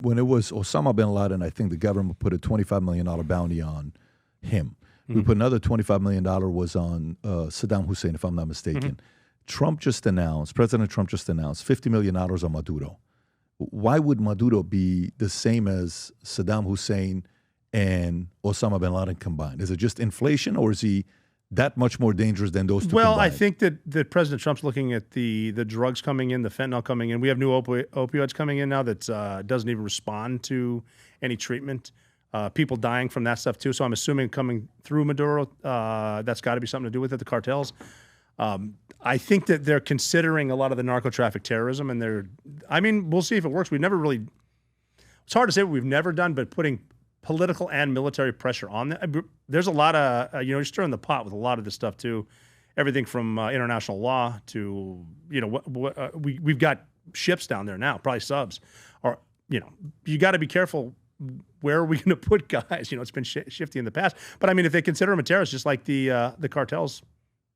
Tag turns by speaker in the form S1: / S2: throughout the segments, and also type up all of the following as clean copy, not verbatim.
S1: when it was Osama bin Laden, I think the government put a $25 million bounty on him. We put another $25 million was on Saddam Hussein, if I'm not mistaken. President Trump just announced $50 million on Maduro. Why would Maduro be the same as Saddam Hussein and Osama bin Laden combined? Is it just inflation, or is he that much more dangerous than those two
S2: Well,
S1: combined?
S2: I think that President Trump's looking at the drugs coming in, the fentanyl coming in. We have new opioids coming in now that doesn't even respond to any treatment. People dying from that stuff too. So I'm assuming coming through Maduro, that's got to be something to do with it, the cartels. I think that they're considering a lot of the narco-traffic terrorism, and we'll see if it works. It's hard to say what we've never done, but putting political and military pressure on that. There's a lot of, you're stirring the pot with a lot of this stuff too. Everything from international law to, we've got ships down there now, probably subs. Or, you got to be careful. Where are we going to put guys? It's been shifty in the past. But I mean, if they consider them a terrorist, just like the cartels,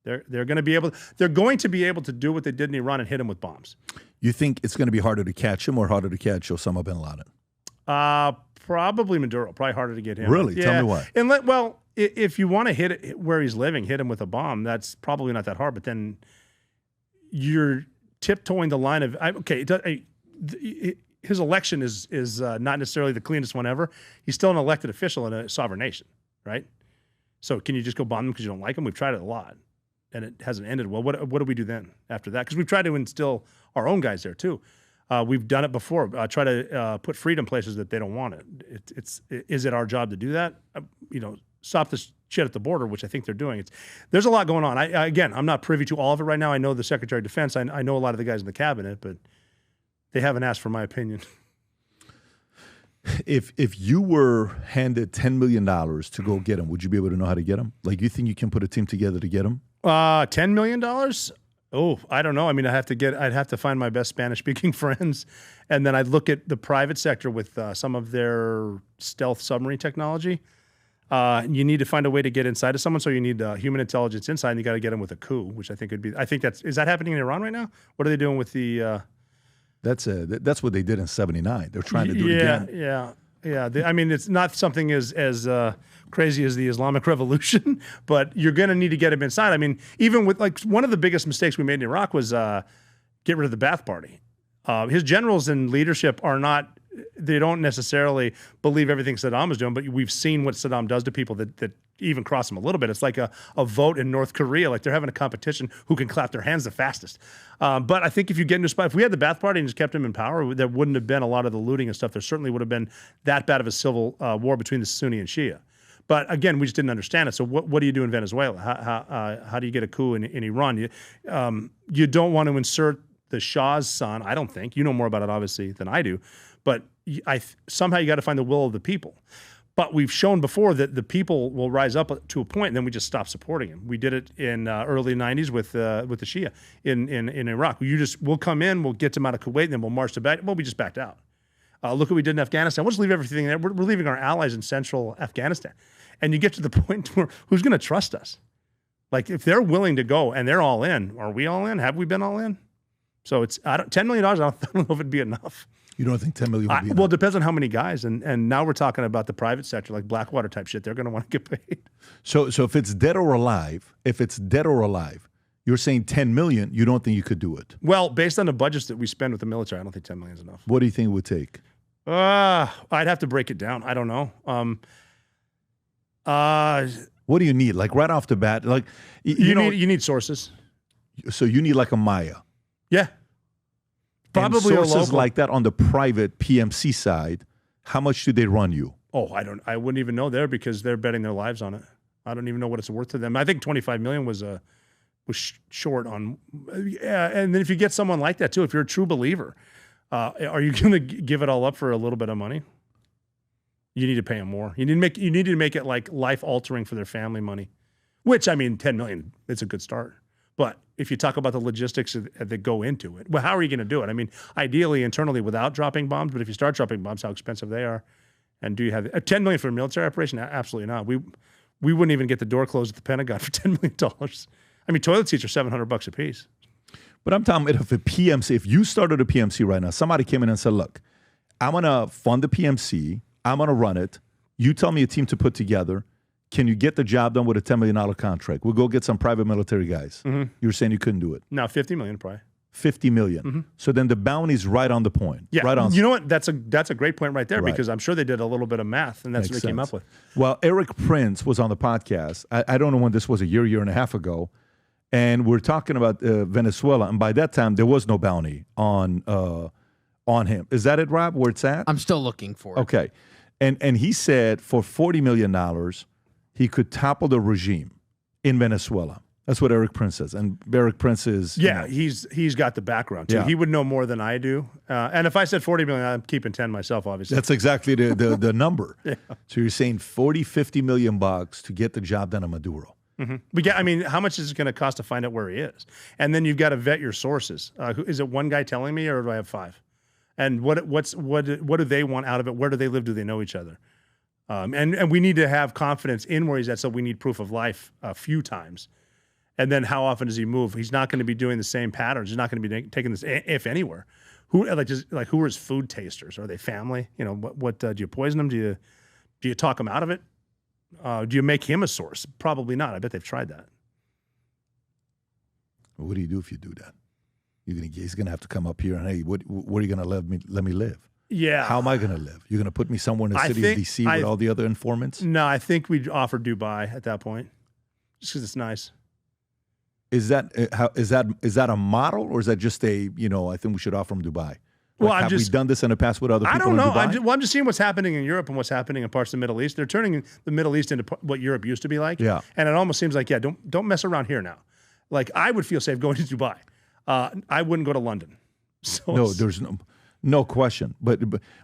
S2: they're going to be able to do what they did in Iran and hit them with bombs.
S1: You think it's going to be harder to catch him or harder to catch Osama bin Laden?
S2: Probably Maduro. Probably harder to get him.
S1: Really?
S2: Yeah.
S1: Tell me why.
S2: And if you want to hit it where he's living, hit him with a bomb. That's probably not that hard. But then you're tiptoeing the line of his election is not necessarily the cleanest one ever. He's still an elected official in a sovereign nation, right? So can you just go bomb him because you don't like him? We've tried it a lot, and it hasn't ended well. What do we do then after that? Because we've tried to instill our own guys there too. We've done it before. Try to put freedom places that they don't want it. Is it our job to do that? Stop this shit at the border, which I think they're doing. There's a lot going on. I'm not privy to all of it right now. I know the Secretary of Defense. I know a lot of the guys in the cabinet, but they haven't asked for my opinion.
S1: If you were handed $10 million to go get him, would you be able to know how to get him? Like, you think you can put a team together to get him?
S2: $10 million? Oh, I don't know. I mean, I'd have to find my best Spanish-speaking friends, and then I'd look at the private sector with some of their stealth submarine technology. You need to find a way to get inside of someone, so you need human intelligence inside, and you got to get them with a coup, which I think would be. Is that happening in Iran right now? What are they doing with the?
S1: That's what they did in '79. They're trying to do it again.
S2: Yeah. I mean, it's not something as crazy as the Islamic Revolution, but you're going to need to get him inside. I mean, even with one of the biggest mistakes we made in Iraq was get rid of the Ba'ath Party. His generals and leadership they don't necessarily believe everything Saddam is doing, but we've seen what Saddam does to people that even cross him a little bit. It's like a vote in North Korea. Like they're having a competition who can clap their hands the fastest. But I think if you get into a spot, if we had the Ba'ath Party and just kept him in power, there wouldn't have been a lot of the looting and stuff. There certainly would have been that bad of a civil war between the Sunni and Shia. But again, we just didn't understand it. So what do you do in Venezuela? How do you get a coup in Iran? You don't want to insert the Shah's son. I don't think. You know more about it, obviously, than I do. But somehow you got to find the will of the people. But we've shown before that the people will rise up to a point, and then we just stop supporting him. We did it in early '90s with the Shia in Iraq. We'll come in, we'll get them out of Kuwait, and then we'll march to back. Well, we just backed out. Look what we did in Afghanistan. We'll just leave everything there. We're leaving our allies in central Afghanistan. And you get to the point where who's going to trust us? Like if they're willing to go and they're all in, are we all in? Have we been all in? So it's $10 million. I don't know if it'd be enough.
S1: You don't think $10 million would be enough?
S2: Well, it depends on how many guys. And now we're talking about the private sector, like Blackwater type shit. They're going to want to get paid.
S1: So if it's dead or alive, you're saying $10 million, you don't think you could do it?
S2: Well, based on the budgets that we spend with the military, I don't think $10 million is enough.
S1: What do you think it would take?
S2: I'd have to break it down. I don't know.
S1: What do you need? Like right off the bat, like you
S2: need sources.
S1: So you need like a Maya.
S2: Yeah. Probably
S1: and sources
S2: a local.
S1: like that on the private PMC side. How much do they run you?
S2: Oh, I wouldn't even know there because they're betting their lives on it. I don't even know what it's worth to them. I think 25 million was short on. Yeah, and then if you get someone like that too, if you're a true believer, are you going to give it all up for a little bit of money? You need to pay them more. You need to make it like life altering for their family money, which I mean, 10 million, it's a good start. But if you talk about the logistics that go into it, well, how are you going to do it? I mean, ideally internally without dropping bombs, but if you start dropping bombs, how expensive they are, and do you have 10 million for a military operation? Absolutely not. We wouldn't even get the door closed at the Pentagon for $10 million. I mean, toilet seats are $700 a piece.
S1: But I'm talking about if a PMC, if you started a PMC right now, somebody came in and said, look, I'm going to fund the PMC. I'm going to run it. You tell me a team to put together. Can you get the job done with a $10 million contract? We'll go get some private military guys. You were saying you couldn't do it.
S2: No, $50 million probably.
S1: $50 million. So then the bounty's right on the point.
S2: Yeah,
S1: right on.
S2: You know what? That's a great point right there because I'm sure they did a little bit of math and that's what they came up with.
S1: Well, Eric Prince was on the podcast. I don't know when this was, a year and a half ago. And we're talking about Venezuela. And by that time, there was no bounty on him. Is that it, Rob, where it's at?
S3: I'm still looking for it.
S1: Okay. And he said for $40 million, he could topple the regime in Venezuela. That's what Eric Prince says. And Eric Prince is...
S2: Yeah, he's got the background, too. Yeah. He would know more than I do. And if I said $40 million, I'm keeping 10 myself, obviously.
S1: That's exactly the number. Yeah. So you're saying $50 million to get the job done on Maduro.
S2: I mean, how much is it going to cost to find out where he is? And then you've got to vet your sources. Is it one guy telling me, or do I have 5? And what do they want out of it? Where do they live? Do they know each other? And we need to have confidence in where he's at, so we need proof of life a few times. And then how often does he move? He's not going to be doing the same patterns. He's not going to be taking this, if anywhere. Who are his food tasters? Are they family? You know, what do you poison them? Do you talk him out of it? Do you make him a source? Probably not. I bet they've tried that.
S1: Well, what do you do if you do that? He's going to have to come up here and, hey, where are you going to let me live?
S2: Yeah.
S1: How am I going to live? You're going to put me somewhere in the city of D.C. with all the other informants?
S2: No, I think we'd offer Dubai at that point, just because it's nice.
S1: Is that a model, or is that just I think we should offer him Dubai?
S2: Well,
S1: have we done this in the past with other people?
S2: I don't know.
S1: In Dubai?
S2: I'm just seeing what's happening in Europe and what's happening in parts of the Middle East. They're turning the Middle East into what Europe used to be like.
S1: Yeah.
S2: And it almost seems like, don't mess around here now. Like, I would feel safe going to Dubai. I wouldn't go to London. So
S1: no, there's no question. But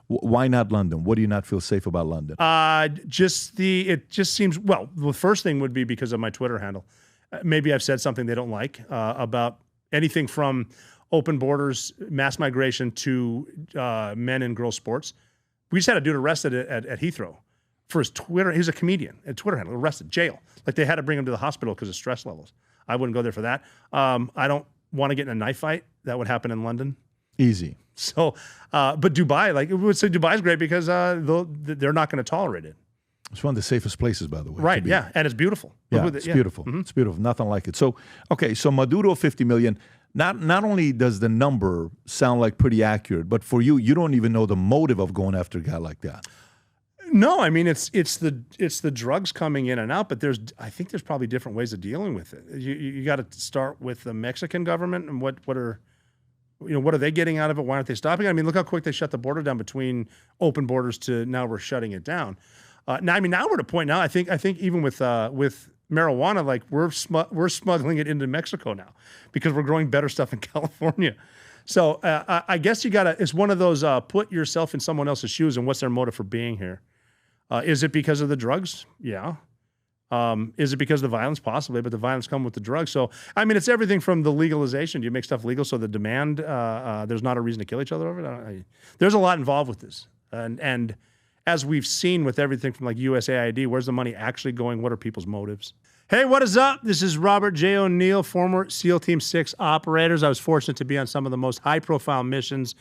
S1: why not London? What do you not feel safe about London?
S2: It just seems, well, the first thing would be because of my Twitter handle. Maybe I've said something they don't like about anything from open borders, mass migration to men and girls sports. We just had a dude arrested at Heathrow for his Twitter. He's a comedian, a Twitter handle, arrested, jail. Like, they had to bring him to the hospital because of stress levels. I wouldn't go there for that. I don't want to get in a knife fight. That would happen in London.
S1: Easy.
S2: So, but Dubai, like, we would say Dubai's great because they're not going to tolerate it.
S1: It's one of the safest places, by the way.
S2: Right, yeah, and it's beautiful.
S1: Yeah, it's beautiful. It's beautiful. Nothing like it. So, okay, so Maduro, 50 million. Not only does the number sound like pretty accurate, but for you don't even know the motive of going after a guy like that.
S2: No, I mean, it's the drugs coming in and out, but I think there's probably different ways of dealing with it. You got to start with the Mexican government and what are they getting out of it? Why aren't they stopping? I mean, look how quick they shut the border down between open borders to now we're shutting it down. Now we're at a point now. I think even with marijuana, like, we're smuggling it into Mexico now because we're growing better stuff in California. So I guess it's one of those put yourself in someone else's shoes and what's their motive for being here. Is it because of the drugs? Yeah. Is it because of the violence? Possibly, but the violence comes with the drugs. So, I mean, it's everything from the legalization. Do you make stuff legal so the demand, there's not a reason to kill each other over it? There's a lot involved with this. And as we've seen with everything from like USAID, where's the money actually going? What are people's motives? Hey, what is up? This is Robert J. O'Neill, former SEAL Team 6 operators. I was fortunate to be on some of the most high-profile missions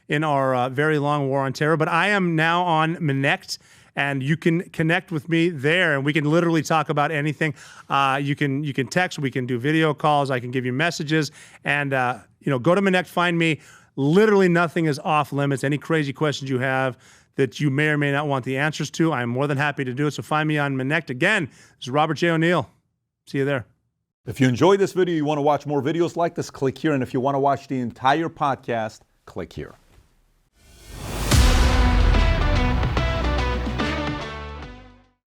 S2: in our very long war on terror, but I am now on Connect, and you can connect with me there, and we can literally talk about anything. You can text, we can do video calls, I can give you messages, and go to Connect, find me. Literally nothing is off limits. Any crazy questions you have that you may or may not want the answers to, I'm more than happy to do it. So find me on Connect. Again, this is Robert J. O'Neill. See you there.
S1: If you enjoyed this video, you want to watch more videos like this, click here. And if you want to watch the entire podcast, click here.